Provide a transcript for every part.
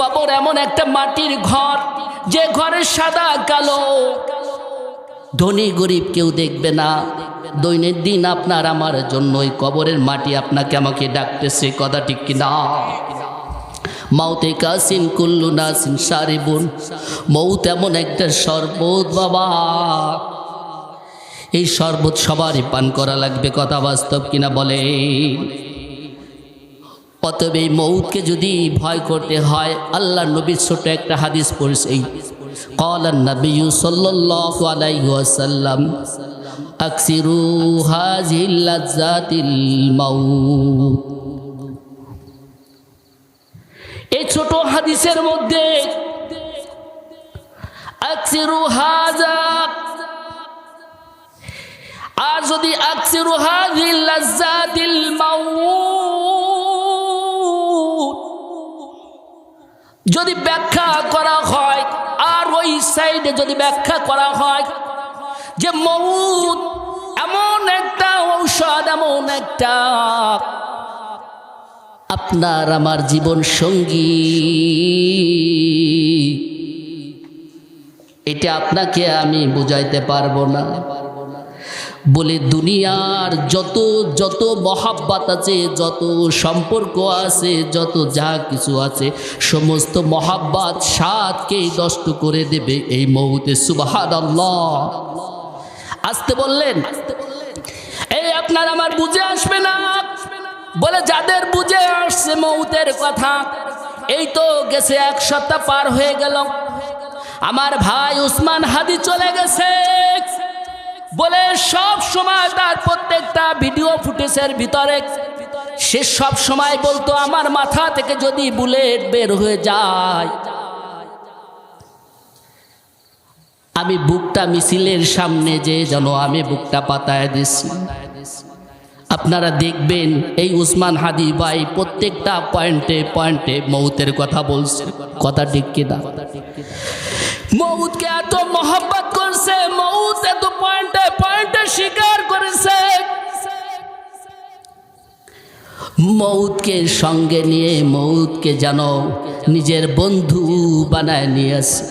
কবর এমন একটা মাটির ঘর, যে ঘরে সাদা কালো, ধনী গরিব কেউ দেখবে না। দৈনন্দিন আপনার আমার জন্য ওই কবরের মাটি আপনাকে আমাকে ডাকতেছে, কথা ঠিক কিনা? মাউতে কাসিন কুল্লু নাসিন সারিবুন, মৌত এমন একটা শরবত বাবা, এই শরবত সবারই পান করা লাগবে, কথা বাস্তব কিনা বলে? অতএব এই মৌতকে যদি ভয় করতে হয়, আল্লাহ নবীর ছোট একটা হাদিস পড়ছে, قال النبي صلى الله عليه وسلم اكثروا هذه اللذات الموت। এই ছোট হাদিসের মধ্যে আকসিরু হাযা, আর যদি আকসিরু হাযিল লাজ্জাতিল মাউত যদি ব্যাখ্যা করা হয়, আর ওই সাইডে যদি ব্যাখ্যা করা হয় যে মউত এমন একটা ঔষধ, এমন একটা আপনার আমার জীবন সঙ্গী, এটা আপনাকে আমি বুঝাইতে পারবো না। বলে দুনিয়ার যত যত মহাব্বত আছে, যত সম্পর্ক আছে, যত যা কিছু আছে, সমস্ত মহাব্বত সাতকেই নষ্ট করে দেবে এই মউতে। সুবহানাল্লাহ। আসতে বললেন, এই আপনার আমার বুঝে আসবে না? বলে যাদের বুঝে আসছে মউতের কথা, এই তো গেছে 1 সপ্তাহ পার হয়ে গেল, আমার ভাই উসমান হাদি চলে গেছে। বলে সব সময় তার প্রত্যেকটা ভিডিও ফুটেজের ভিতরে সে সব সময় বলতো, আমার মাথা থেকে যদি বুলেট বের হয়ে যায়, আমি বুকটা মিছিলের সামনে যে যেন আমি বুকটা পাতায় দিছি। আপনারা দেখবেন এই উসমান হাদি ভাই প্রত্যেকটা পয়েন্টে পয়েন্টে মউতের কথা বলছে, কথা ঠিক কিনা? মউতকে এত মহব্বত করছে, মউত এত পয়েন্টে পয়েন্টে স্বীকার করেছে, মউতকে সঙ্গে নিয়ে মউতকে যেন নিজের বন্ধু বানায় নিয়ে আসে,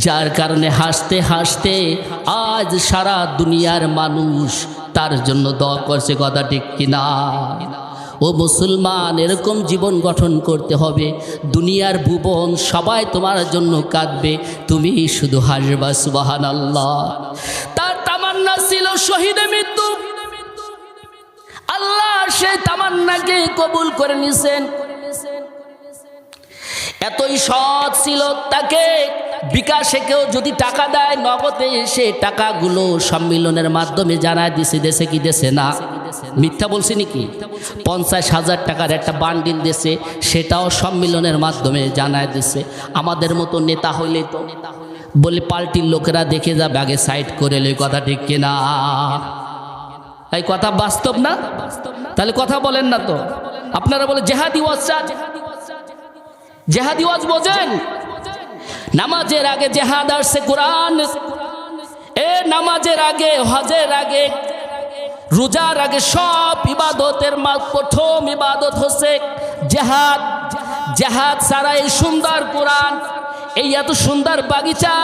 যার কারণে হাসতে হাসতে আজ সারা দুনিয়ার মানুষ তার জন্য দোয়া করছে, কথা ঠিক কিনা? ও মুসলমান, এরকম জীবন গঠন করতে হবে, দুনিয়ার ভুবন সবাই তোমার জন্য কাঁদবে, তুমি শুধু হাসবা। সুবহানাল্লাহ। তার তামান্না ছিল শহীদে মৃত্যু, আল্লাহ সেই তামান্নাকে কবুল করে নিছেন। এতই সৎ ছিল, তাকে বিকাশে কেউ যদি টাকা দেয় নগদে, সে টাকাগুলো সম্মিলনের মাধ্যমে জানায় দিছে, দেশে কি দেশে না? মিথ্যা বলছি নাকি? 50,000 টাকার একটা বান্ডিল দেশে, সেটাও সম্মিলনের মাধ্যমে জানায় দিছে। আমাদের মতো নেতা হইলে তো বলে পার্টির লোকেরা দেখে যাবে, আগে সাইড করে লই, কথা ঠিক কিনা? এই কথা বাস্তব না? তাহলে কথা বলেন না তো। আপনারা বলে জেহাদি ওয়াজ, জেহাদি ওয়াজ বোঝেন? নামাজের আগে জেহাদ আসছে, কোরআন নামাজের আগে, হজের আগে, রোজার আগে, সব ইবাদতের প্রথম ইবাদত হচ্ছে জেহাদ। জেহাদ ছাড়া এই সুন্দর কোরআন, এই এত সুন্দর বাগিচা,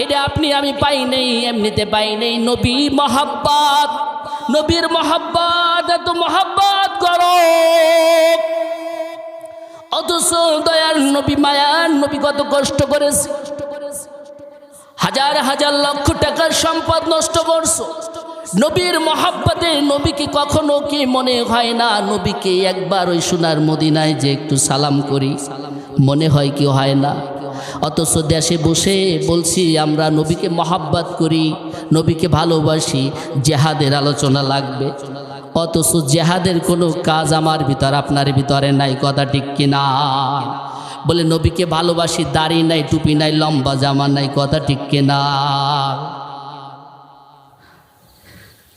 এটা আপনি আমি পাই নেই, এমনিতে পাই নেই। নবী মহব্বত, নবীর মহব্বত, এত মহব্বত করো, অথচ দয়ার নবী, মায়ার নবী কত কষ্ট করেছে, হাজার হাজার লক্ষ টাকার সম্পদ নষ্ট করছো। নবীর মহব্বতে নবীকে কখনো কি মনে হয় না নবীকে একবার ওই সোনার মদিনায় যে একটু সালাম করি, মনে হয় কি হয় না? অথচ দেশে বসে বলছি আমরা নবীকে মহব্বত করি, নবীকে ভালোবাসি, জেহাদের আলোচনা লাগবে, অথচ জেহাদের কোনো কাজ আমার ভিতর আপনার ভিতরে নাই, কথা ঠিক কিনা? বলে নবীকে ভালোবাসি, দাড়ি নাই, টুপি নাই, লম্বা জামা নাই, কথা ঠিক কিনা?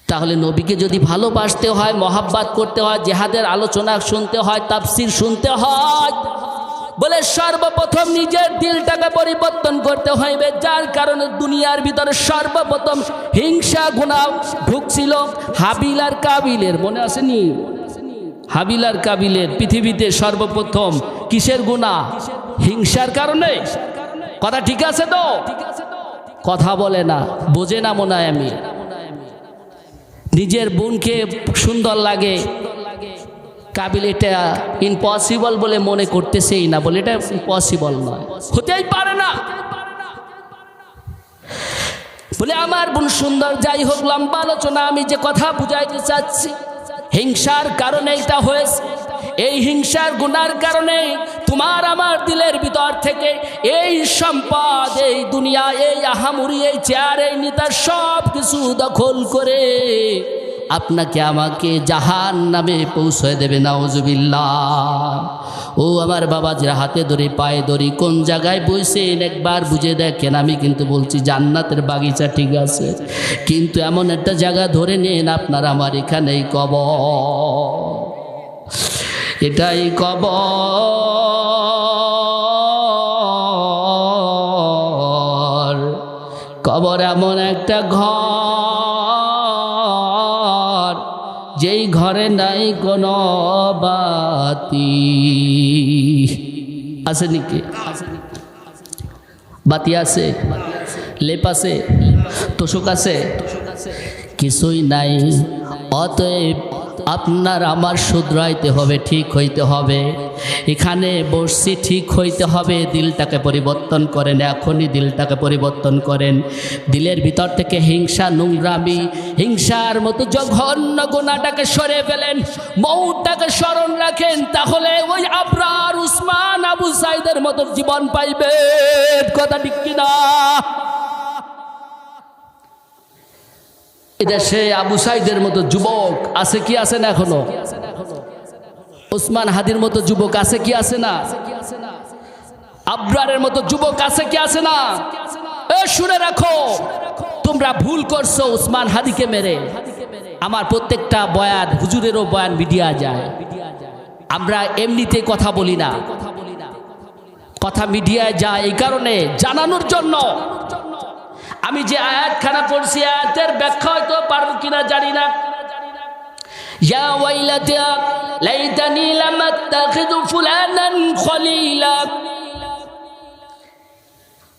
তাহলে নবীকে যদি ভালোবাসতে হয়, মহব্বত করতে হয়, জেহাদের আলোচনা শুনতে হয়, তাফসীর শুনতে হয়, বলে সর্বপ্রথম নিজের দিলটাকে পরিবর্তন করতে হইবে। যার কারণে দুনিয়ার ভিতরে সর্বপ্রথম হিংসা গুনাহ ঢুকছিল হাবিল আর কাবিলের, মনে আসেনি? হাবিল আর কাবিলের পৃথিবীতে সর্বপ্রথম কিসের গুনাহ? হিংসার কারণে। কথা ঠিক আছে তো? কথা বলে না, বোঝে না মনে হয়। আমি নিজের বোনকে সুন্দর লাগে, কাবিল এটা ইম্পসিবল বলে মনে করতেছেই না, বলে এটা ইম্পসিবল নয়, হতেই পারে না। বলে আমার বোন সুন্দর, যাই হোক লম্বা আলোচনা। আমি যে কথা বুঝাইতে চাচ্ছি, হিংসার কারণে এটা হয়েছে। এই হিংসার গুনার কারণে তোমার আমার দিলের ভিতর থেকে এই সম্পদ, এই দুনিয়া, এই আহামুরি, এই চেয়ার, এই নেতা সব কিছু দখল করে আপনাকে আমাকে জাহান্নামে পৌঁছে দেবে। নাউজুবিল্লাহ। ও আমার বাবাজিরা, হাতে ধরে পায়ে ধরি, কোন জায়গায় বসেন একবার বুঝে দেখেন। আমি কিন্তু বলছি জান্নাতের বাগিচা ঠিক আছে, কিন্তু এমন একটা জায়গা ধরে নেন আপনার আমার এখানেই কবর, এটাই কবর। কবর এমন একটা ঘর, যেই ঘরে নাই কোনো বাতি। আছে নাকি? বাতি আছে, লেপ আছে, তোষক আছে, কিছুই নাই। অতএব আপনার আমার শুধরাইতে হবে, ঠিক হইতে হবে। এখানে বসছি, ঠিক হইতে হবে। দিলটাকে পরিবর্তন করেন, এখনই দিলটাকে পরিবর্তন করেন। দিলের ভিতর থেকে হিংসা, নোংরামি, হিংসার মতো জঘন্য গুনাহটাকে সরে ফেলেন, মৌতটাকে স্মরণ রাখেন। তাহলে ওই আবরার, উসমান, আবু সাইদের মতো জীবন পাইবেন। কথা ঠিক কিনা? এটা সে আবু সাইদের মতো যুবক আছে কি আছে না? এখনো উসমান হাদির মতো যুবক আছে কি আছে না? আবরারের মতো যুবক আছে কি আছে না? শুনে রাখো, তোমরা ভুল করছো উসমান হাদিকে মেরে। আমার প্রত্যেকটা বয়ান, হুজুরেরও বয়ান মিডিয়া যায়। আমরা এমনিতে কথা বলি না, কথা মিডিয়ায় যায় এই কারণে জানানোর জন্য। আমি যে আয়াতখানা পড়ছি, আয়াতের ব্যাখ্যা হয়তো পারবো কিনা জানি না। ইয়া ওয়াইলাতা লাইতানি লাম আত্তাখিযু ফুলানান খলিলা।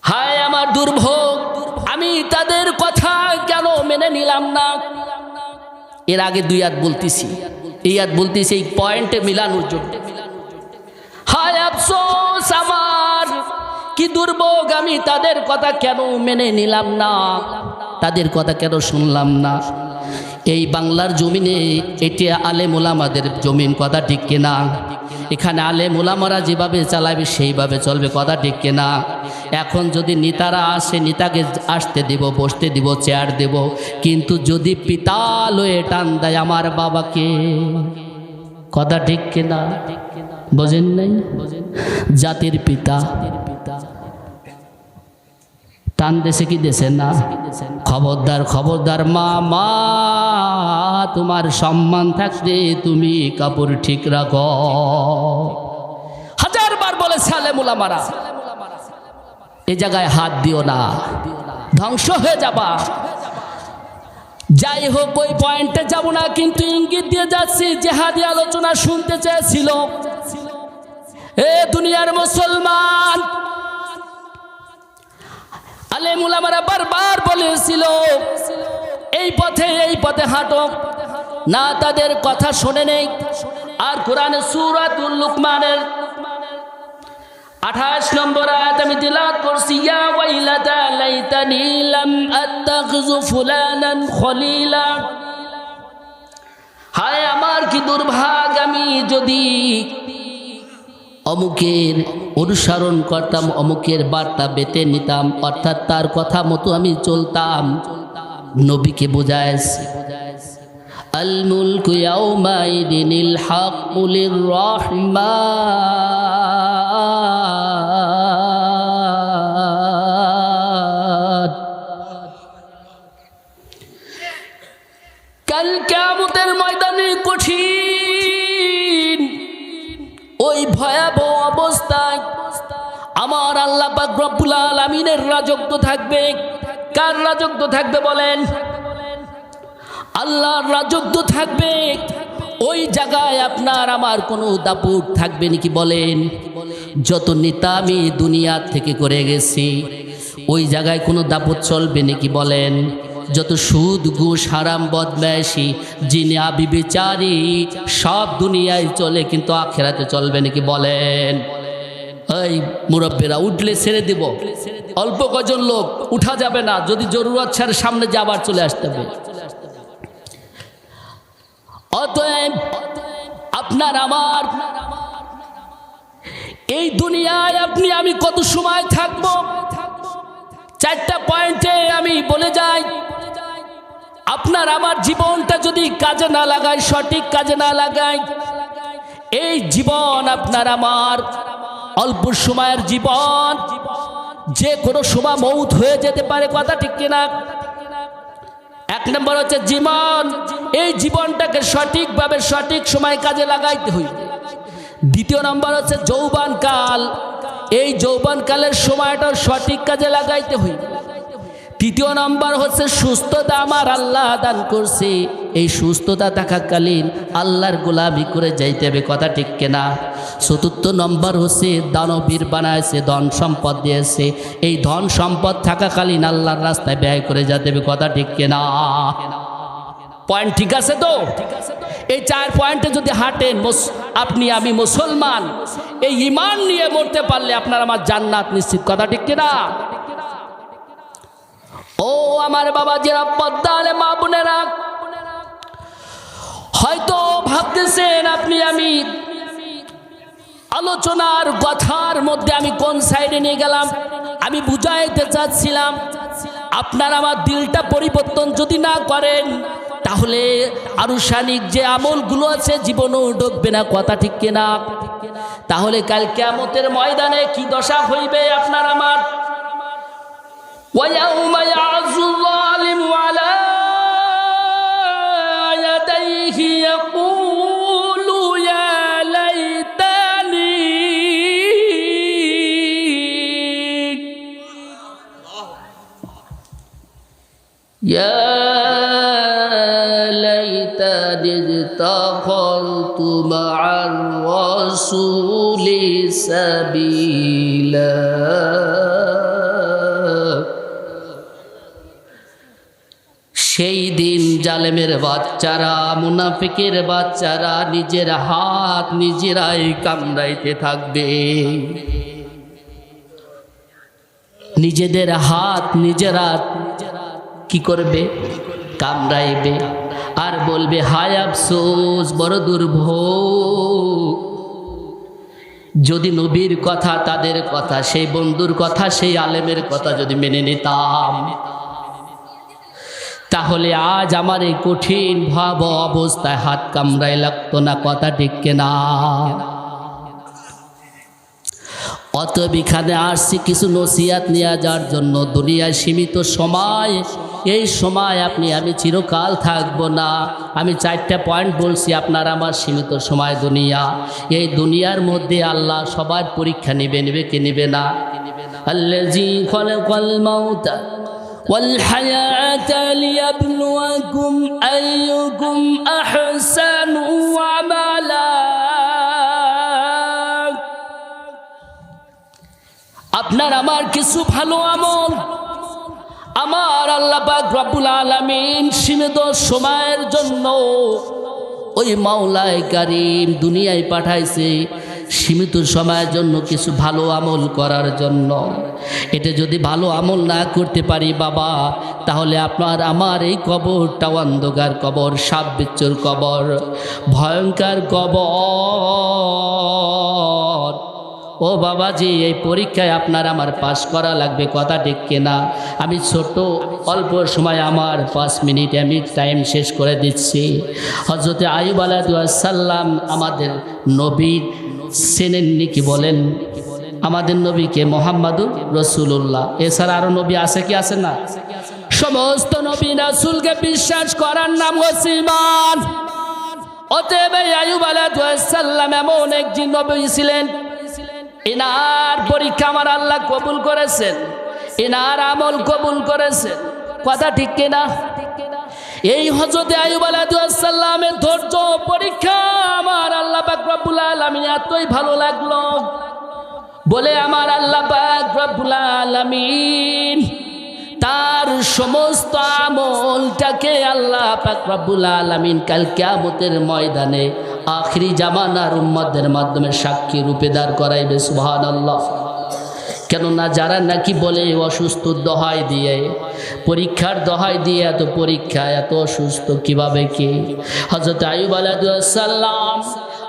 হায় আমার দুর্ভোগ, আমি তাদের কথা কেন মেনে নিলাম না। এর আগে দুই আয়াত বলতেছি, এই আয়াত বলতেছি এই পয়েন্টে মিলানোর জন্য। হায় আফসোস আমার, কি দুর্ভোগ, আমি তাদের কথা কেন মেনে নিলাম না, তাদের কথা কেন শুনলাম না। এই বাংলার জমিনে এটি আলেম ওলামাদের জমিন, কথা ঠিক কিনা? এখানে আলেম ওলামারা যেভাবে চালাবে সেইভাবে চলবে, কথা ঠিক কিনা? এখন যদি নেতারা আসে, নেতাকে আসতে দিব, বসতে দিব, চেয়ার দেব, কিন্তু যদি পিতা লয়ে টান দেয় আমার বাবাকে, কথা ঠিক কিনা? বোঝেন নাই? জাতির পিতা টান দেশে কি দেশে না? খবরদার, খবরদার মা, মা তোমার সম্মান থাকতে তুমি কাপড় ঠিক রাখো। হাজারবার বলেছে আলেম ওলামারা, এই জায়গায় হাত দিও না, ধ্বংস হয়ে যাবা। যাই হোক, ওই পয়েন্টে যাব না, কিন্তু ইঙ্গিত দিয়ে যাচ্ছি। জিহাদি আলোচনা শুনতে চেয়েছিল এ দুনিয়ার মুসলমান। আলেম ওলামারা বারবার বলেছিল এই পথে হাঁটো না, তাদের কথা শোনে নেই। আর কোরআনে সূরাতুল লুকমানের 28 নম্বর আয়াত আমি তিলাওয়াত করছি, ইয়া ওয়াইলাতা লাইতানি লাম আত্তাখিযু ফুলানান খলিলা। হায় আমার কি দুর্ভাগ, আমি যদি অমুকের অনুসরণ করতাম, অমুকের বার্তা বেতে নিতাম, অর্থাৎ তার কথা মতো আমি চলতাম। নবীকে বোঝায় আল মুলকু ইয়াউমাইদিনিল হাক্কু লির-রাহমান। কাল কিয়ামতের ময়দানে কঠিন ওই ভয়াবহ অবস্থায় আমার আল্লাহ পাক রব্বুল আলামিনের রাজত্ব থাকবে। কার রাজত্ব থাকবে বলেন? আল্লাহর রাজত্ব থাকবে। ওই জায়গায় আপনার আমার কোনো দাপট থাকবে নাকি বলেন? যত নেতা আমি দুনিয়া থেকে করে গেছি, ওই জায়গায় কোনো দাপট চলবে নাকি বলেন? যত সুদ ঘুষ হারাম বদমাইশি জিনা বিবেচারি সব দুনিয়ায় চলে, কিন্তু আখেরাতে চলবে নাকি বলেন? এই মুরব্বীরা, উঠলে ছেড়ে দিব, অল্প কজন লোক, উঠা যাবে না, যদি জরুরত ছাড়া সামনে যে আবার চলে আসতে হবে। অতএব আপনার আমার এই দুনিয়ায় আপনি আমি কত সময় থাকব, চারটা পয়েন্টে আমি বলে যাই। আপনার আমার জীবনটা যদি কাজে না লাগাই, সঠিক কাজে না লাগাই, এই জীবন আপনার আমার অল্প সময়ের জীবন, যে কোনো সময় মৌত হয়ে যেতে পারে, কথা ঠিক কিনা? এক নম্বর হচ্ছে জীবন, এই জীবনটাকে সঠিকভাবে সঠিক সময় কাজে লাগাইতে হইবে। দ্বিতীয় নম্বর হচ্ছে যৌবনকাল, এই যৌবনকালের সময়টা সঠিক কাজে লাগাইতে হইবে। তৃতীয় নম্বর হচ্ছে সুস্থতা, আমার আল্লাহ দান করছে, এই সুস্থতা থাকাকালীন আল্লাহর গোলামি করে যাইতে হবে, কথা ঠিক কিনা? চতুর্থ নম্বর হচ্ছে দানবীর বানাইছে, ধন সম্পদ দিয়েছে, এই ধন সম্পদ থাকাকালীন আল্লাহর রাস্তায় ব্যয় করে যেতে হবে, কথা ঠিক কিনা? পয়েন্ট ঠিক আছে তো? এই চার পয়েন্টে যদি হাঁটেন, আপনি আমি মুসলমান, এই ঈমান নিয়ে মরতে পারলে আপনার আমার জান্নাত নিশ্চিত, কথা ঠিক কিনা? ও আমার বাবাজিরা, পদ্মালে মা বোনেরা, হয়তো ভাবতেছেন আপনি আমি আলোচনার কথার মধ্যে আমি কোন সাইডে নিয়ে গেলাম। আমি বুঝাইতে চাচ্ছিলাম, আপনার আমার দিলটা পরিবর্তন যদি না করেন, তাহলে আনুষ্ঠানিক যে আমলগুলো আছে জীবনেও ঢুকবে না, কথা ঠিক কিনা? তাহলে কাল কিয়ামতের ময়দানে কি দশা হইবে আপনার আমার? وَيَوْمَ يَعَضُّ الظَّالِمُ عَلَى يَدَيْهِ يَقُولُ يَا لَيْتَنِي اتَّخَذْتُ مَعَ الرَّسُولِ سَبِيلًا। সেই দিন জালেমের বাচ্চারা, মুনাফিকের বাচ্চারা নিজের হাত নিজেরাই কামড়াইতে থাকবে, নিজেদের হাত নিজেরা কি করবে? কামড়াইবে, আর বলবে হায় আফসোস, বড় দুর্ভোগ, যদি নবীর কথা, তাদের কথা, সেই বন্ধুর কথা, সেই আলেমের কথা যদি মেনে নিতাম, তাহলে আজ আমার এই কঠিন ভয়াবহ অবস্থায় হাত কামড়াই লাগতো না, কথা ঠিক কিনা? অতএব এখানে আসছি কিছু নসিহত নিয়ে যাওয়ার জন্য। দুনিয়ায় সীমিত সময়, এই সময় আপনি আমি চিরকাল থাকবো না। আমি চারটা পয়েন্ট বলছি, আপনার আমার সীমিত সময় দুনিয়া। এই দুনিয়ার মধ্যে আল্লাহ সবার পরীক্ষা নেবে, নেবে কি নেবে না? আল্লাযী খালাকাল মাউতা والحياة ليبلوكم أيكم أحسن عملا। আপনার আমার কিছু ভালো আমল আমার আল্লাহ পাক রব্বুল আলামিন সীমিত সময়ের জন্য ওই মাওলায়ে কারীম দুনিয়ায় পাঠাইছে, সীমিত সময়ের জন্য কিছু ভালো আমল করার জন্য। এটা যদি ভালো আমল না করতে পারি বাবা, তাহলে আপনার আমার এই কবরটা অন্ধকার কবর, সাপ বিচ্ছুর কবর, ভয়ঙ্কর কবর। ও বাবাজি, এই পরীক্ষায় আপনার আমার পাস করা লাগবে, কথা ঠিক কিনা? আমি ছোট অল্প সময়, আমার 5 মিনিট আমি টাইম শেষ করে দিচ্ছি। হযরত আইয়ুব আলাইহিস সালাম আমাদের নবী চেনেননি কি বলেন? আমাদের নবীকে মুহাম্মাদুর রাসূলুল্লাহ, এছাড়া আরো নবী আছে কি আছে না? সমস্ত নবী রাসূলকে বিশ্বাস করার নাম হচ্ছে ঈমান। অতএব আইয়ুব আলাইহিস সালাম এমন একজন নবী ছিলেন, এনার পরীক্ষা আমার আল্লাহ কবুল করেছেন, এনার আমল কবুল করেছেন, কথা ঠিক কিনা? এই হযরত আইয়ুব আলাইহিস সালামের ধৈর্য পরীক্ষা আমার আল্লাহ পাক রব্বুল আলামিন এতই ভালো লাগলো, বলে আমার আল্লাহ পাক রব্বুল আলামিন তার সমস্ত আমলটাকে আল্লাহ পাক রব্বুল আলামিন কাল কিয়ামতের ময়দানে আখিরি জামানার উম্মতদের মাধ্যমে সাক্ষী রূপে দাঁড় করাইবে। সুবহানাল্লাহ। কেননা যারা নাকি বলে অসুস্থ দোহাই দিয়ে, পরীক্ষার দোহাই দিয়ে এত পরীক্ষা, এত অসুস্থ কিভাবে কি? হযরত আইয়ুব আলাইহিস সালাম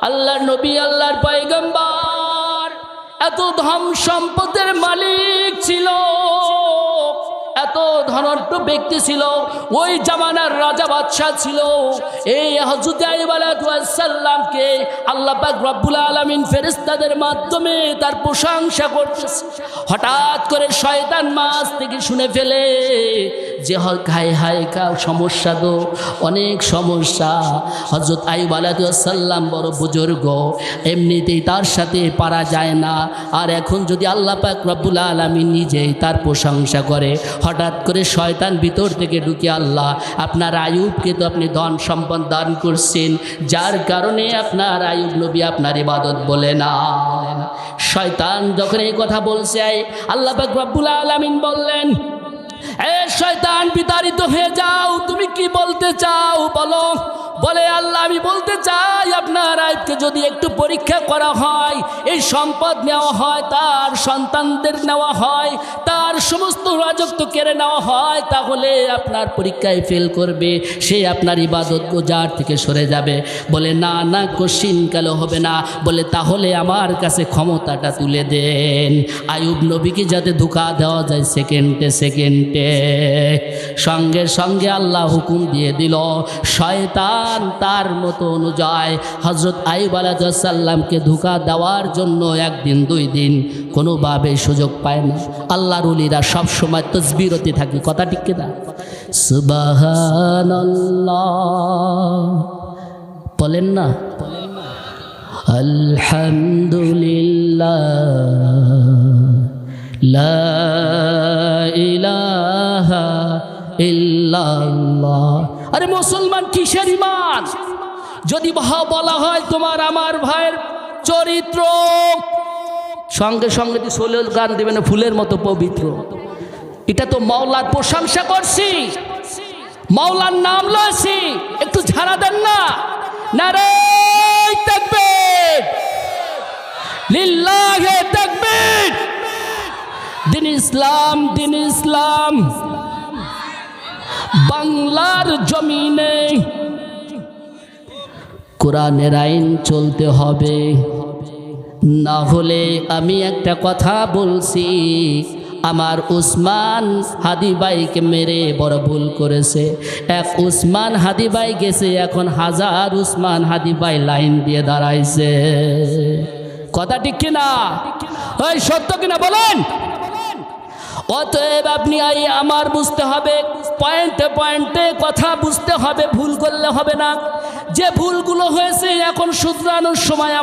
আল্লাহর নবী, আল্লাহর পয়গম্বর, এত ধন সম্পদের মালিক ছিল, এত ধনাঢ্য ব্যক্তি ছিল, ওই জামানার রাজা বাদশাহ ছিল। এই হযরত আইয়ুব আলাইহিস সালামকে আল্লাহ পাক রব্বুল আলামিন ফেরেশতাদের মাধ্যমে তার প্রশংসা করতেছে। হঠাৎ করে শয়তান মাছ থেকে শুনে ফেলে যে হায় হায় সমস্যা, তো অনেক সমস্যা। হযরত আইয়ুব আলাইহিস সালাম বড় বুজুর্গ, এমনিতেই তার সাথে পারা যায় না, আর এখন যদি আল্লাহ পাক রব্বুল আলামিন নিজেই তার প্রশংসা করে, হঠাৎ করে শয়তান ভিতর থেকে ঢুকে, আল্লাহ আপনার আইয়ুবকে তো আপনি ধন সম্পদ দান করছেন, যার কারণে আপনার আইয়ুব নবী আপনার ইবাদত বলে না। শয়তান যখন এই কথা বলছে, আল্লাহ পাক রব্বুল আলামিন বললেন, এ শয়তান বিতাড়িত হয়ে যাও, তুমি কি বলতে চাও বলো। বলে আল্লাহ আমি বলতে চাই আপনার আইয়ুবকে যদি একটু পরীক্ষা করা হয়, এই সম্পদ নেওয়া হয়, তার সন্তানদের নেওয়া হয়, তার সমস্ত রাজত্ব কেড়ে নেওয়া হয়, তাহলে আপনার পরীক্ষায় ফেল করবে, সে আপনার ইবাদত গোজার থেকে সরে যাবে। বলে না না, কোশ্চিন কালো হবে না। বলে তাহলে আমার কাছে ক্ষমতাটা তুলে দেন, আইয়ুব নবীকে যাতে ধোঁকা দেওয়া যায় সেকেন্ডে সেকেন্ডে। সঙ্গে সঙ্গে আল্লাহ হুকুম দিয়ে দিল, শয়তান তার মতো অনুযায়ী হযরত আইয়ুব আলাইহিস সালামকে ধোঁকা দেওয়ার জন্য একদিন দুই দিন কোনোভাবে সুযোগ পায় না। আল্লাহর ওলিরা সব সময় তাসবিহতে থাকে, কথা ঠিক কিনা? সুবহানাল্লাহ বলেন না, আলহামদুলিল্লাহ, লা ইলাহা ইল্লাল্লাহ। আরে মুসলমান কিসের ঈমান? যদি বলা হয় তোমার আমার ভাইয়ের চরিত্র, সঙ্গে সঙ্গে সোলের গান দেবে না, ফুলের মতো পবিত্র। এটা তো মাওলার প্রশংসা করছি, মাওলার নাম লয়েছি, একটু ঝাড়া দেন না। নারে তাকবীর, লিল্লাহি তাকবীর। দিন ইসলাম, দিন ইসলাম বাংলার জমিনে কোরআনের আইন চলতে হবে, না হলে আমি একটা কথা বলছি, আমার উসমান হাদি ভাইকে মেরে বড় ভুল করেছে। এক উসমান হাদি ভাই গেছে, এখন হাজার উসমান হাদি ভাই লাইন দিয়ে দাঁড়াইছে। কথা ঠিক কিনা? ওই সত্য কিনা বলেন? অতএব আপনি আমার বুঝতে হবে, পয়েন্টে পয়েন্টে কথা বুঝতে হবে, ভুল করলে হবে না। যে ভুলগুলো হয়েছে এখন শুধরানোর সময়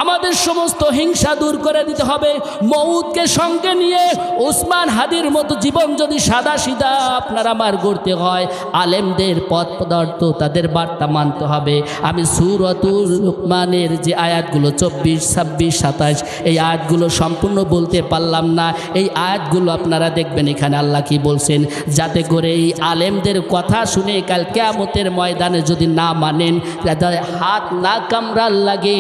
আমাদের সমস্ত হিংসা দূর করে দিতে হবে। মউতকে সঙ্গে নিয়ে উসমান হাদির মতো জীবন যদি সাদা সিধা আপনার আমার গড়তে হয়, আলেমদের পথ পদার্থ তাদের বার্তা মানতে হবে। আমি সূরাতুল লুকমানের যে আয়াতগুলো 24, 26, 27 এই আয়াতগুলো সম্পূর্ণ বলতে পারলাম না। এই আয়াতগুলো আপনারা দেখবেন এখানে আল্লাহ কি বলছেন, যাতে করে এই আলেমদের কথা শুনে কাল কিয়ামতের ময়দানে যদি না মানেন, হাত না কামড়াল লাগে।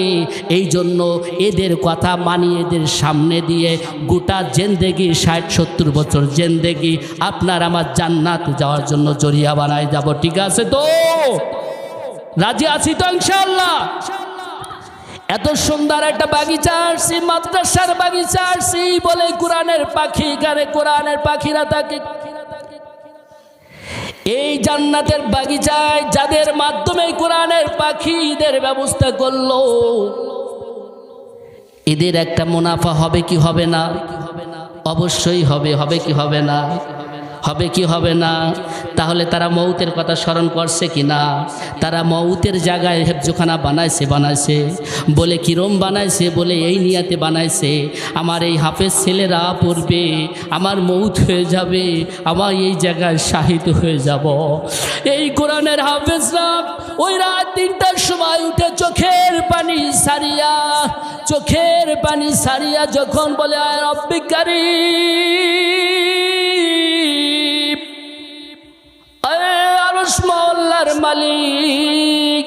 এই জন্য এদের কথা মানিয়ে এদের সামনে দিয়ে গোটা জিন্দেগি 60-70 বছর জিন্দেগি আপনার আমার জান্নাত যাওয়ার জন্য জরিয়া বানায় যাব। ঠিক আছে তো? রাজি আছি তো ইনশাআল্লাহ? এত সুন্দর একটা বাগিচা আসছি, মাদ্রাসার বাগিচা আসছি বলে কোরআনের পাখি গানে, কোরআনের পাখিরা থাকে। এই জান্নাতের বাগিচায় যাদের মাধ্যমে কোরআনের পাখিদের ব্যবস্থা করলো, এদের একটা মুনাফা হবে কি হবে না? অবশ্যই হবে। হবে কি হবে না? হবে কি হবে না? তাহলে তারা মৌতের কথা স্মরণ করছে কি না? তারা মৌতের জায়গায় হেফজোখানা বানাইছে। বলে কিরম বানাইছে? বলে এই নিয়াতে বানাইছে, আমার এই হাফেজ ছেলেরা পড়বে, আমার মৌত হয়ে যাবে, আমার এই জায়গায় শাহিদ হয়ে যাব। এই কোরআনের হাফেজরা ওই রাত 3টার সময় উঠে চোখের পানি সারিয়া যখন বলে আয় রব্বি কারীম, আরে আরশ মহল্লার মালিক,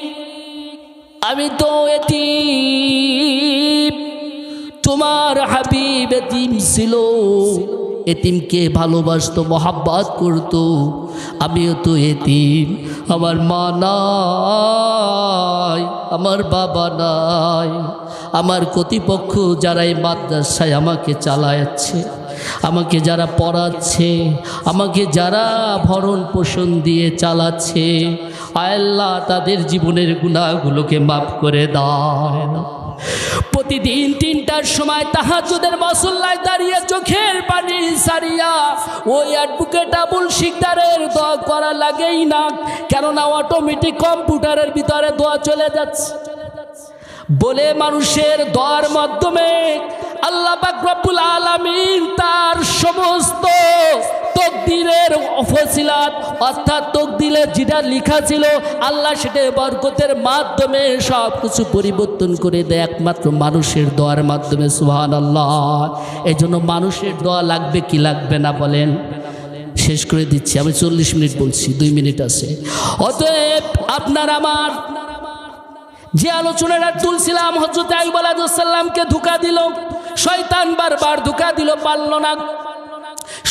আমি তো এতিম, তোমার হাবিব এতিম ছিল, এতিমকে ভালোবাসতো, মহাব্বত করতো, আমিও তো এতিম, আমার মা নাই, আমার বাবা নাই, আমার কর্তৃপক্ষ যারা এই মাদ্রাসায় আমাকে চালাচ্ছে, আমাকে যারা পড়াচ্ছে, আমাকে যারা ভরণ পোষণ দিয়ে চালাচ্ছে, আল্লাহ তাদের জীবনের গুনাহগুলোকে মাফ করে দাও। প্রতিদিন 3টার সময় তাহাজ্জুদের মুসল্লায় দাঁড়িয়ে চোখের পানি সারিয়া ওই অ্যাডভোকেট আবুল শিকদারের দোয়া করা লাগেই না, কেননা অটোমেটিক কম্পিউটারের ভিতরে দোয়া চলে যাচ্ছে। বলে মানুষের দোয়ার মাধ্যমে আল্লাহ পাক রব্বুল আলামিন তার সমস্ত তকদিরের ফজিলত অর্থাৎ তকদিরে যেটা লেখা ছিল আল্লাহ সেটা বরকতের মাধ্যমে সব কিছু পরিবর্তন করে দেয় একমাত্র মানুষের দোয়ার মাধ্যমে। সুবহানাল্লাহ। এই জন্য মানুষের দোয়া লাগবে কি লাগবে না বলেন? শেষ করে দিচ্ছি, আমি 40 মিনিট বলছি, 2 মিনিট আছে। অতএব আপনার আমার যে আলোচনাটা তুলছিলাম, হযরত আইয়ুব আলাইহিস সালামকে ধোঁকা দিল শয়তান, বারবার ধোঁকা দিল, পারল না।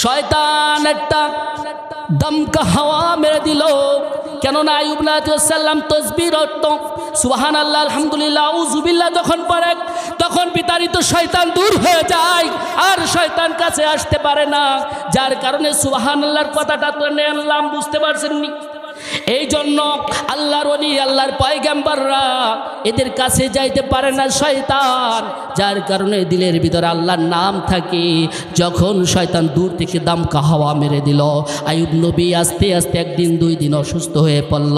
শয়তান একটা দমকা হাওয়া মেরে দিল, কেননা আইয়ুব আলাইহিস সালাম তাসবিহ রটত, সুবহানাল্লাহ, আলহামদুলিল্লাহ, আউযুবিল্লাহ যখন পড়ে তখন বিতাড়িত শয়তান দূর হয়ে যায়, আর শয়তান কাছে আসতে পারে না, যার কারণে সুবহানাল্লাহর কথাটা তো নিলাম, বুঝতে পারছেননি? এই জন্য আল্লাহর ওলি, আল্লাহর পয়গম্বররা এদের কাছে যাইতে পারে না শয়তান, যার কারণে দিলের ভিতরে আল্লাহর নাম থাকে। যখন শয়তান দূর থেকে দমকা হাওয়া মেরে দিল, আইয়ুব নবী আস্তে আস্তে 1 দিন 2 দিন অসুস্থ হয়ে পড়ল।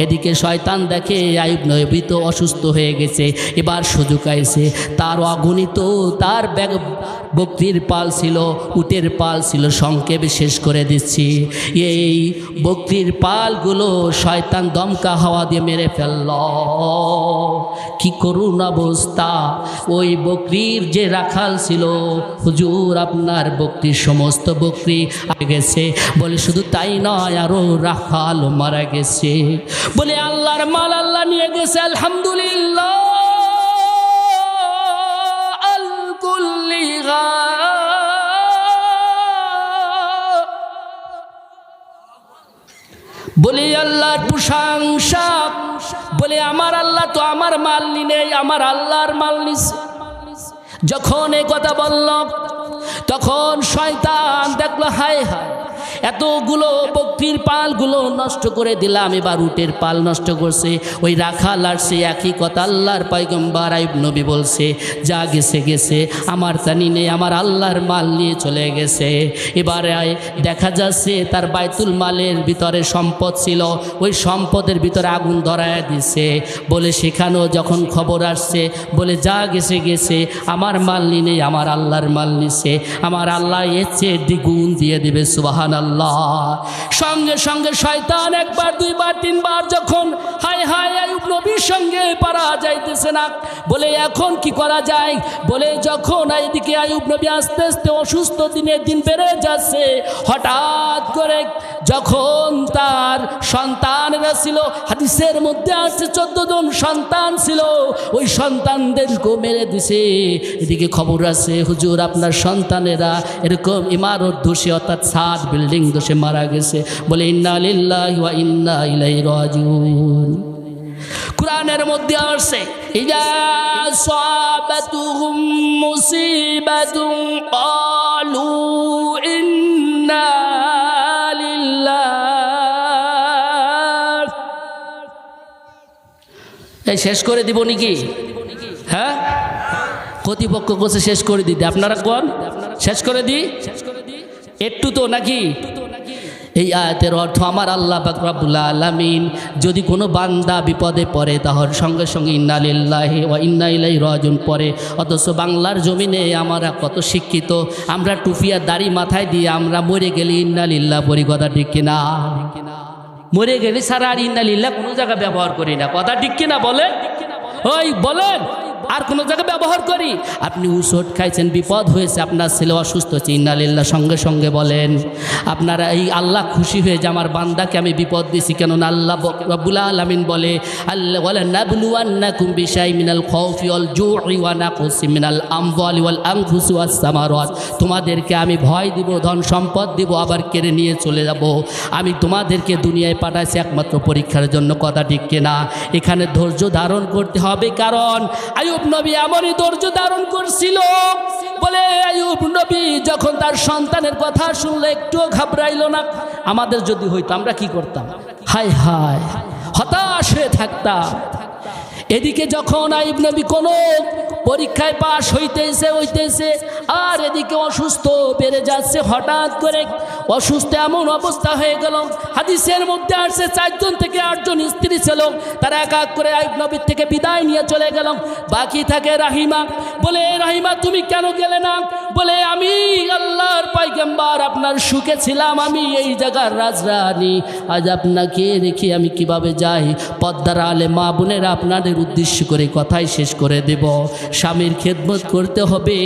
এদিকে শয়তান দেখে আইয়ুব নবী তো অসুস্থ হয়ে গেছে, এবার সুযোগ আইছে, তার অগণিত তার বকরির পাল ছিল, উটের পাল ছিল, সংক্ষেপে শেষ করে দিচ্ছি। এই বকরির পালগুলো শয়তান দমকা হাওয়া দিয়ে মেরে ফেলল। কি করুন অবস্থা! ওই বকরির যে রাখাল ছিল, হুজুর আপনার বকরির সমস্ত বকরি গেছে। বলে শুধু তাই নয়, আরো রাখাল মারা গেছে। বলে আল্লাহর মাল আল্লাহ নিয়ে গেছে, আলহামদুলিল্লাহ। বলে আল্লাহর প্রশংসা, বলে আমার আল্লাহ তো আমার মাল নেই, আমার আল্লাহর মাল নিছে। যখন এই কথা বলল তখন শয়তান দেখলো, হায় হায়, এতগুলো বকরির পালগুলো নষ্ট করে দিলাম, এবার উটের পাল নষ্ট করছে। ওই রাখাল আর সে একই কথা আল্লাহর পয়গম্বর আইয়ুব নবী বলছে, যা গেছে গেছে, আমার তানি নেই, আমার আল্লাহর মাল নিয়ে চলে গেছে। এবারে দেখা যাচ্ছে তার বাইতুল মালের ভিতরে সম্পদ ছিল, ওই সম্পদের ভিতরে আগুন ধরায় দিছে। বলে সেখানেও যখন খবর আসছে, বলে যা গেছে গেছে, আমার মাল নেই, আমার আল্লাহর মাল নিছে, আমার আল্লাহ এর চেয়ে দ্বিগুণ দিয়ে দিবে। সুবহানাল্লাহ। সঙ্গে সঙ্গে শয়তান 1 বার 2 বার 3 বার যখন হায় হায় আইয়ুব নবীর সঙ্গে পারা যাইতেছে না, বলে এখন কি করা যায়? বলে যখন এইদিকে আইয়ুব নবী আস্তে আস্তে অসুস্থ, দিনের দিন বেড়ে যাচ্ছে, হঠাৎ করে যখন তার সন্তানরা ছিল, হাদিসের মধ্যে আছে 14 জন সন্তান ছিল, ওই সন্তানদেরকে মেরে দিছে। এদিকে খবর আছে হুজুর আপনার সন্তানেরা এরকম ইমারত ধসে অর্থাৎ ছাদ বিল্ডিং ধসে মারা গেছে। বলে ইন্না লিল্লাহি ওয়া ইন্না ইলাইহি রাজিউন। কুরআনের মধ্যে আছে, ইজা সাবাতুহুম মুসিবাতুন ক্বালু ইন্না লিল্লাহ। এই শেষ করে দিব নাকি? হ্যাঁ, কর্তৃপক্ষ কোসে শেষ করে দিতে, আপনারা কোন শেষ করে দিই একটু তো নাকি? এই আয়াতের অর্থ আমার আল্লাহ পাক রব্বুল আলামিন যদি কোনো বান্দা বিপদে পড়ে তাহলে সঙ্গে সঙ্গে ইন্না লিল্লাহি ওয়া ইন্না ইলাইহি রাজিউন পড়ে। অথচ বাংলার জমিনে আমরা কত শিক্ষিত, আমরা টুপিয়া দাড়ি মাথায় দিয়ে আমরা মরে গেলে ইন্না লিল্লাহ পড়ি, কথা ঠিক কিনা? মরে গেলে সারা আর ইন্না লিল্লাহ কোনো জায়গায় ব্যবহার করি না, কথা ঠিক কিনা বলেন? ওই বলেন, আর কোনো জায়গায় ব্যবহার করি? আপনি ঔষধ খাইছেন, বিপদ হয়েছে, আপনার ছেলে অসুস্থ হচ্ছে, ইন্না লিল্লাহ সঙ্গে সঙ্গে বলেন। আপনারা এই আল্লাহ খুশি হয়ে যে আমার বান্দাকে আমি বিপদ দিছি, কেননা আল্লাহ রব্বুল আলামিন বলে আল্লাহ ওয়ালা নাবলুওয়ান্নাকুম বিশাইইন মিনাল খাউফি ওয়াল জুই ওয়া নাকসিম মিনাল আমওয়ালি ওয়াল আনফুসি ওয়াস সামারাত। তোমাদেরকে আমি ভয় দিব, ধন সম্পদ দিব, আবার কেড়ে নিয়ে চলে যাব। আমি তোমাদেরকে দুনিয়ায় পাঠাইছি একমাত্র পরীক্ষার জন্য, কথা ঠিক কিনা? এখানে ধৈর্য ধারণ করতে হবে, কারণ আইয়ুব নবী এমনই ধৈর্য ধারণ করছিল। বলে আইয়ুব নবী যখন তার সন্তানের কথা শুনলে একটুও ঘাবড়াইল না। আমাদের যদি হইতো আমরা কি করতাম? হায় হায়, হতাশ হয়ে থাকতাম। এদিকে যখন আইয়ুব নবী কোনো পরীক্ষায় পাশ হইতেছে আর এদিকে অসুস্থ বেড়ে যাচ্ছে, হঠাৎ করে অসুস্থ এমন অবস্থা হয়ে গেল। হাদিসের মধ্যে আসছে 4 জন থেকে 8 জন স্ত্রী ছিল, তারা এক এক করে আইয়ুব নবীর থেকে বিদায় নিয়ে চলে গেল। বাকি থাকে রাহিমা। বলে রাহিমা তুমি কেন গেলে না? বলে আমি আল্লাহর পয়গম্বর, আপনার সুখে ছিলাম, আমি এই জায়গার রাজরানী, আজ আপনাকে রেখে আমি কিভাবে যাই? পদ্মার আলে মা বোনেরা আপনাদের উদ্দেশ্য করে কথাই শেষ করে দেব। স্বামীর খেদমত করতে হবে,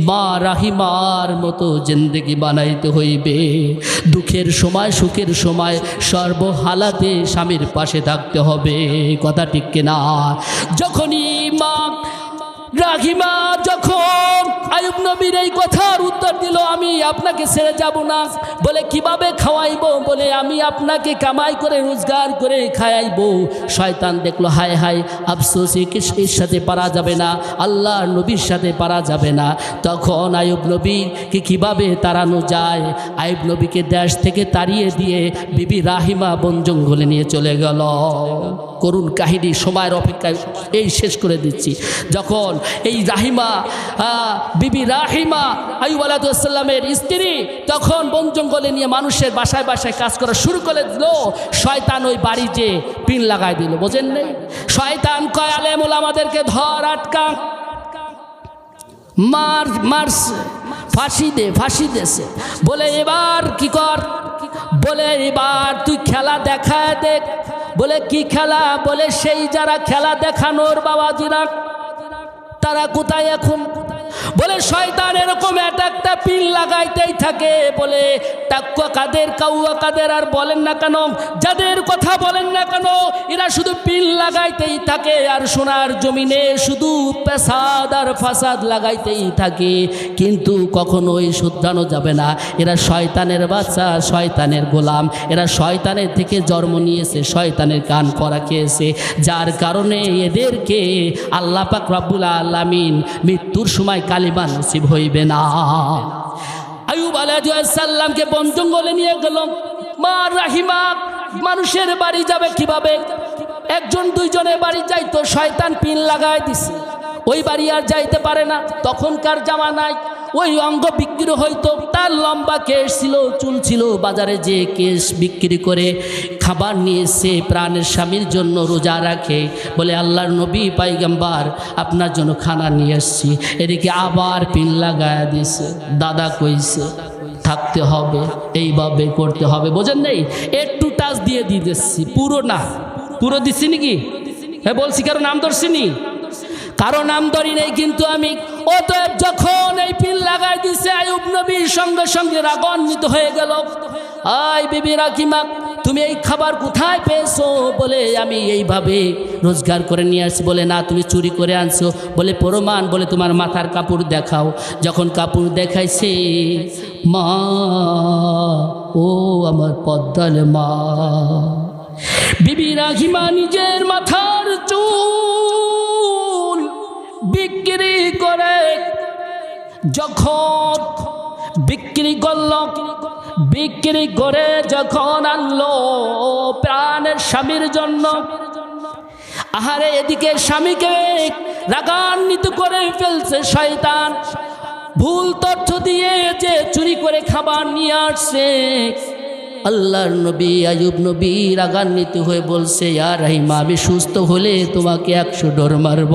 মা রাহিমার মতো জিন্দেগি বানাইতে হইবে। দুঃখের সময় সুখের সময় সর্বহালাতে স্বামীর পাশে থাকতে হবে, কথা ঠিক কিনা? যখনই মা রাহিমা যখন আইয়ুব নবীর এই কথার উত্তর দিল, আমি আপনাকে ছেড়ে যাব না। বলে কিভাবে খাওয়াইবো? বলে আমি আপনাকে কামাই করে রোজগার করে খাওয়াইবো। শয়তান দেখলো হায় হায়, আফসোস এর সাথে পারা যাবে না, আল্লাহর নবীর সাথে পারা যাবে না। তখন আইয়ুব নবীকে কিভাবে তাড়ানো যায়? আইয়ুব নবীকে দেশ থেকে তাড়িয়ে দিয়ে বিবি রাহিমা বন জঙ্গলে নিয়ে চলে গেল। করুণ কাহিনী, সময়ের অপেক্ষায় এই শেষ করে দিচ্ছি। যখন এই রাহিমা বিবি রাহিমা আইয়ুব আলাইহিস সালামের স্ত্রী তখন বন জঙ্গলে নিয়ে মানুষের বাসায় বাসায় কাজ করা শুরু করে দিল, শয়তান ওই বাড়ি যে পিন লাগাই দিল। বোঝেন নেই? শয়তান কয় আলেম ওলামাদেরকে ধর, আটকা, মার, ফাঁসি দেছে। বলে এবার কি কর? বলে এবার তুই খেলা দেখা দেখ। বলে কি খেলা? বলে সেই যারা খেলা দেখানোর বাবাজিরা তারা কোথায় এখন? বলে শয়তান এরকম একটা পিল লাগাইতেই থাকে। বলে টাক্কা কাদের কাউয়া কাদের আর বলেন না কেন, যাদের কথা বলেন না কেন, এরা শুধু পিল লাগাইতেই থাকে আর সোনার জমিনে শুধু পেশাদ আর ফাসাদ লাগাইতেই থাকে। কিন্তু কখনোই শুধরানো যাবে না। এরা শয়তানের বাচ্চা, শয়তানের গোলাম, এরা শয়তানের থেকে জন্ম নিয়েছে, শয়তানের কান করা খেয়েছে, যার কারণে এদেরকে আল্লাহ পাক রব্বুল আলামিন মৃত্যুর সময় কালিমা নসিব হইবে না। আইয়ুব আলাইহিস সালামকে বন জঙ্গলে নিয়ে গেল। মা রাহিমা মানুষের বাড়ি যাবে কিভাবে? 1 জন 2 জনের বাড়ি যাইতো, শয়তান পিন লাগাই দিছে, ওই বাড়ি আর যাইতে পারে না। তখনকার জামানায় ওই অঙ্গ বিক্রি হইতো। তার লম্বা কেশ ছিল, চুল ছিল, বাজারে যে কেশ বিক্রি করে খাবার নিয়ে এসে প্রাণের স্বামীর জন্য রোজা রাখে। বলে আল্লাহর নবী পয়গম্বর আপনার জন্য খানা নিয়ে এসছি। এদিকে আবার পিন লাগায় দিছে। দাদা কইছে থাকতে হবে, এইভাবে করতে হবে। বোঝেন নেই? একটু টাচ দিয়ে দিচ্ছি, পুরো না। পুরো দিচ্ছি নাকি? হ্যাঁ বলছি, কারো নাম ধরছিনি, কারো নাম ধরি নেই কিন্তু আমি। অতএব যখন এই পিন লাগাই দিছে, আইয়ুব নবীর সঙ্গে সঙ্গে রাগান্বিত হয়ে গেল। আয় বিবি রাহিমা, তুমি এই খাবার কোথায় পেয়েছো? বলে আমি এইভাবে রোজগার করে নিয়ে আসছি। বলে না, তুমি চুরি করে আনছো। বলে প্রমাণ? বলে তোমার মাথার কাপড় দেখাও। যখন কাপড় দেখাইছে, মা, ও আমার পদ্মাল মা, বিবি রাহিমা নিজের মাথার চুল বিক্রি করে যখন বিক্রি করল, বিক্রি করে যখন আনলো প্রাণের স্বামীর জন্য, আহারে এদিকে স্বামীকে রাগান্বিত করে ফেলছে শয়তান। ভুল তথ্য দিয়ে যে চুরি করে খাবার নিয়ে আসছে, আল্লাহর নবী আইয়ুব নবী রাগান্বিত হয়ে বলছে, ইয়া রাহিমা, আমি সুস্থ হলে তোমাকে 100 ডোর মারব।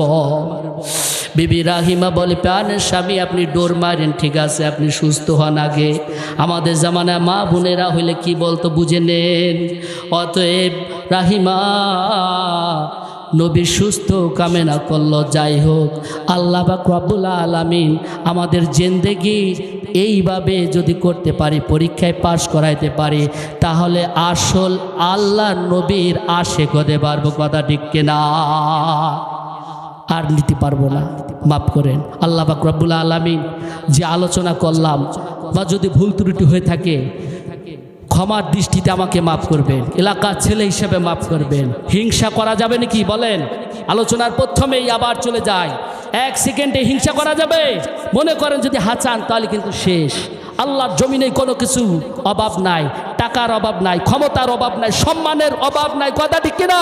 বিবি রাহিমা বলে, প্রাণের স্বামী, আপনি ডোর মারেন ঠিক আছে, আপনি সুস্থ হন আগে। আমাদের জামানায় মা বোনেরা হইলে কি বলতো বুঝে নেন। অতএব রাহিমা নবীর সুস্থ কামনা করলো। যাই হোক, আল্লাহ পাক রব্বুল আলামিন আমাদের জিন্দেগি এইভাবে যদি করতে পারি, পরীক্ষায় পাশ করাইতে পারি, তাহলে আসল আল্লাহ নবীর আশেক হতে পারবো। কথা ঠিক কিনা? আর নিতে পারবো না। মাফ করেন। আল্লাহ পাক রব্বুল আলামিন যে আলোচনা করলাম, বা যদি ভুল ত্রুটি হয়ে থাকে, ক্ষমার দৃষ্টিতে আমাকে মাফ করবেন, এলাকার ছেলে হিসেবে মাফ করবেন। হিংসা করা যাবে নাকি বলেন? আলোচনার প্রথমেই আবার চলে যায়, 1 সেকেন্ডে হিংসা করা যাবে? মনে করেন যদি হাঁচান তাহলে কিন্তু শেষ। আল্লাহর জমিনে কোনো কিছু অভাব নাই, টাকার অভাব নাই, ক্ষমতার অভাব নাই, সম্মানের অভাব নাই। কথা ঠিক কিনা?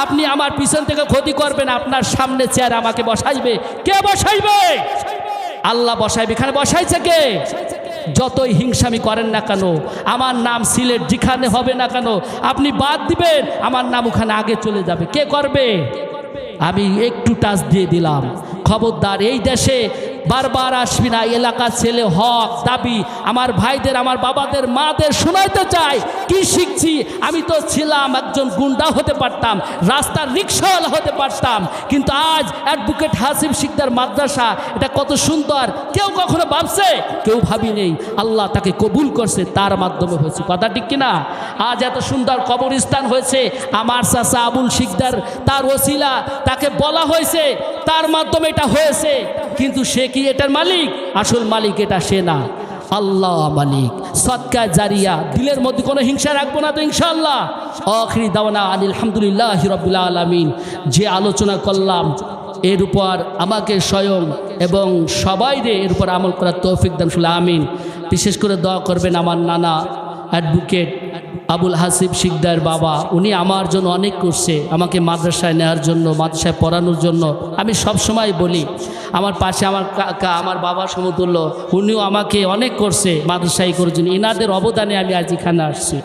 আপনি আমার পিছন থেকে ক্ষতি করবেন, আপনার সামনে চেয়ার আমাকে বসাইবে। কে বসাইবে? আল্লাহ বসাইবে। এখানে বসাইছে কে? যতই হিংসামি করেন না কেন, আমার নাম সিলেট যেখানে হবে না কেন, আপনি বাদ দিবেন, আমার নাম ওখানে আগে চলে যাবে। কে করবে? আমি একটু টাচ দিয়ে দিলাম। খবরদার, এই দেশে বারবার আসবি না। এলাকার ছেলে হক দাবি আমার ভাইদের, আমার বাবাদের, মাদের শোনাইতে চাই। কি শিখছি? আমি তো ছিলাম একজন গুন্ডা, হতে পারতাম রাস্তার রিক্সাওয়ালা, হতে পারতাম, কিন্তু আজ অ্যাডভোকেট হাসিব শিকদার মাদ্রাসা, এটা কত সুন্দর। কেউ কখনো ভাবছে? কেউ ভাবি নেই। আল্লাহ তাকে কবুল করছে, তার মাধ্যমে হয়েছে। কথা ঠিক কিনা? আজ এত সুন্দর কবরস্থান হয়েছে, আমার চাচা আবুল শিকদার, তার ওসিলা, তাকে বলা হয়েছে, তার মাধ্যমে এটা হয়েছে। কিন্তু সে কি এটার মালিক? আসল মালিক এটা সে না, আল্লাহ মালিক। সদকা জারিয়া, দিলের মধ্যে কোনো হিংসা রাখবো না তো ইনশাআল্লাহ। আখিরি দাওয়ানা আলহামদুলিল্লাহি রাব্বিল আলামিন। যে আলোচনা করলাম এর উপর আমাকে স্বয়ং এবং সবাইরে এর উপর আমল করার তৌফিক দান করুন, আমিন। বিশেষ করে দোয়া করবেন আমার নানা অ্যাডভোকেট আবুল হাসিব শিকদার বাবা, উনি আমার জন্য অনেক করছে, আমাকে মাদ্রাসায় নেওয়ার জন্য, মাদ্রাসায় পড়ানোর জন্য। আমি সব সময় বলি, আমার পাশে আমার কাকা, আমার বাবা সমতুল্য, উনিও আমাকে অনেক করছে মাদ্রাসায় করার জন্য। এনাদের অবদানে আমি আজ এখানে আসছি।